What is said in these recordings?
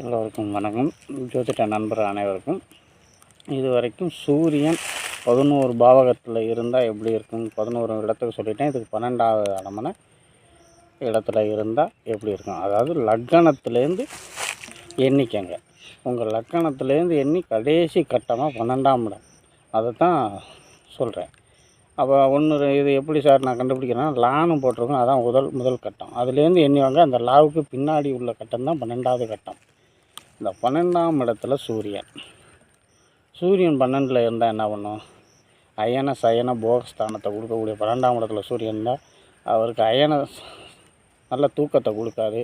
எல்லோருக்கும் வணக்கம். ஜோதிட நண்பர் அனைவருக்கும். இதுவரைக்கும் சூரியன் 11 பாவகத்தில் இருந்தால் எப்படி இருக்கும், 11 இடத்துக்கு சொல்லிட்டேன். இதுக்கு 12வது இடமான இடத்துல இருந்தால் எப்படி இருக்கும், அதாவது லக்கணத்துலேருந்து எண்ணிக்கங்க. உங்கள் லக்கணத்துலேருந்து எண்ணி கடைசி கட்டமாக 12ஆம் இடம், அதை தான் சொல்கிறேன். அப்போ இது எப்படி சார் நான் கண்டுபிடிக்கிறேன்னா, லான்னு போட்டிருக்கோம், அதான் முதல் கட்டம். அதுலேருந்து எண்ணிவாங்க. அந்த லாவுக்கு பின்னாடி உள்ள கட்டம் தான் 12வது கட்டம். இந்த 12ஆம் இடத்துல சூரியன் 12ல் இருந்தால் என்ன பண்ணும், அயன சயன போகஸ்தானத்தை கொடுக்கக்கூடிய 12ஆம் இடத்துல சூரியன் தான் அவருக்கு நல்ல தூக்கத்தை கொடுக்காது,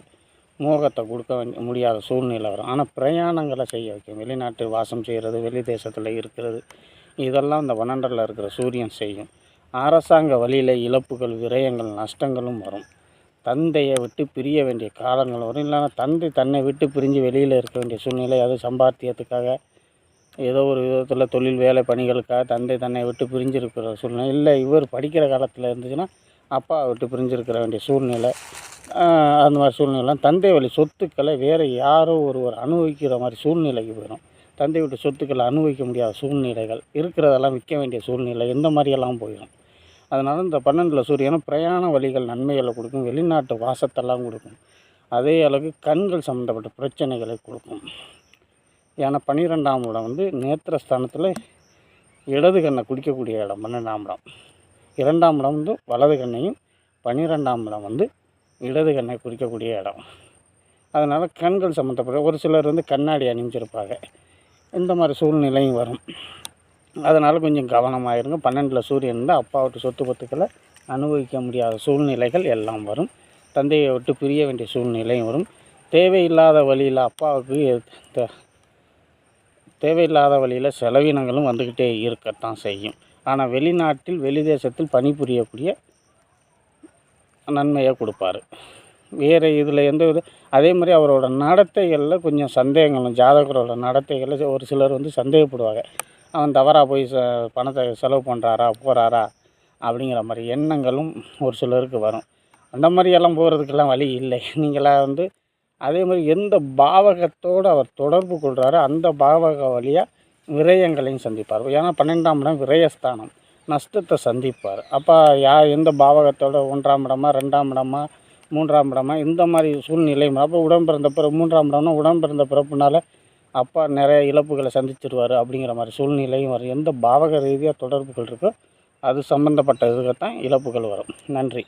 மோகத்தை கொடுக்க முடியாத சூழ்நிலை வரும். ஆனால் பிரயாணங்களை செய்ய வைக்கும். வெளிநாட்டு வாசம் செய்கிறது, வெளி தேசத்தில் இருக்கிறது, இதெல்லாம் இந்த 12ல் இருக்கிற சூரியன் செய்யும். அரசாங்க வழியில் இழப்புகள், விரயங்கள், நஷ்டங்களும் வரும். தந்தையை விட்டு பிரிய வேண்டிய காலங்கள் வரும். இல்லைன்னா தந்தை தன்னை விட்டு பிரிஞ்சு வெளியில் இருக்க வேண்டிய சூழ்நிலை, அது சம்பாத்தியத்துக்காக ஏதோ ஒரு விதத்தில் தொழில் வேலை பணிகளுக்காக தந்தை தன்னை விட்டு பிரிஞ்சிருக்கிற சூழ்நிலை. இல்லை இவர் படிக்கிற காலத்தில் இருந்துச்சுன்னா அப்பா விட்டு பிரிஞ்சிருக்கிற வேண்டிய சூழ்நிலை. அந்த மாதிரி சூழ்நிலை தந்தை வழி சொத்துக்களை வேறு யாரோ ஒருவர் அனுபவிக்கிற மாதிரி சூழ்நிலைக்கு போயிடும். தந்தை விட்டு சொத்துக்களை அனுபவிக்க முடியாத சூழ்நிலைகள், இருக்கிறதெல்லாம் விற்க வேண்டிய சூழ்நிலை, இந்த மாதிரியெல்லாம் போயிடும். அதனால் இந்த 12ல் சூரியன் பிரயாண வழிகள் நன்மைகளை கொடுக்கும், வெளிநாட்டு வாசத்தெல்லாம் கொடுக்கும். அதே அளவுக்கு கண்கள் சம்மந்தப்பட்ட பிரச்சனைகளை கொடுக்கும். ஏன்னா 12ஆம் இடம் நேத்திரஸ்தானத்தில் இடது கண்ணை குடிக்கக்கூடிய இடம் 12ஆம் இடம். 2ஆம் இடம் வலது கண்ணையும், 12ஆம் இடம் இடது கண்ணை குறிக்கக்கூடிய இடம். அதனால் கண்கள் சம்மந்தப்பட்ட ஒரு சிலர் கண்ணாடி அணிஞ்சிருப்பாங்க. இந்த மாதிரி சூழ்நிலையும் வரும். அதனால் கொஞ்சம் கவனமாயிருங்க. 12ல் சூரியன் இருந்தால் அப்பா விட்டு சொத்து பத்துக்களை அனுபவிக்க முடியாத சூழ்நிலைகள் எல்லாம் வரும். தந்தையை விட்டு பிரிய வேண்டிய சூழ்நிலையும் வரும். தேவையில்லாத வழியில் செலவினங்களும் வந்துக்கிட்டே இருக்கத்தான் செய்யும். ஆனால் வெளிநாட்டில் வெளிதேசத்தில் பணிபுரியக்கூடிய நன்மையை கொடுப்பார். வேறு இதில் அதே மாதிரி அவரோட நடத்தைகளில் கொஞ்சம் சந்தேகங்களும், ஜாதகரோட நடத்தைகளில் ஒரு சிலர் சந்தேகப்படுவாங்க. அவன் தவறாக போய் பணத்தை செலவு பண்ணுறாரா போகிறாரா அப்படிங்கிற மாதிரி எண்ணங்களும் ஒரு சிலருக்கு வரும். அந்த மாதிரியெல்லாம் போகிறதுக்கெல்லாம் வழி இல்லை. நீங்களாக அதே மாதிரி எந்த பாவகத்தோடு அவர் தொடர்பு கொள்கிறாரோ அந்த பாவக வழியாக விரயங்களையும் சந்திப்பார். ஏன்னா 12ஆம் இடம் விரயஸ்தானம், நஷ்டத்தை சந்திப்பார். அப்போ எந்த பாவகத்தோட 1ஆம் இடமா 2ஆம் இடமா 3ஆம் இடமா இந்த மாதிரி சூழ்நிலையும். அப்போ உடன் பிறந்த பிறப்பு 3ஆம் இடம்னா உடன் பிறந்த பிறப்புனால அப்பா நிறைய இழப்புகளை சந்திச்சிருவார் அப்படிங்கிற மாதிரி சூழ்நிலையும் வரும். எந்த பாவக ரீதியாக தொடர்புகள் இருக்கோ அது சம்மந்தப்பட்ட இதுக்கு தான் இழப்புகள் வரும். நன்றி.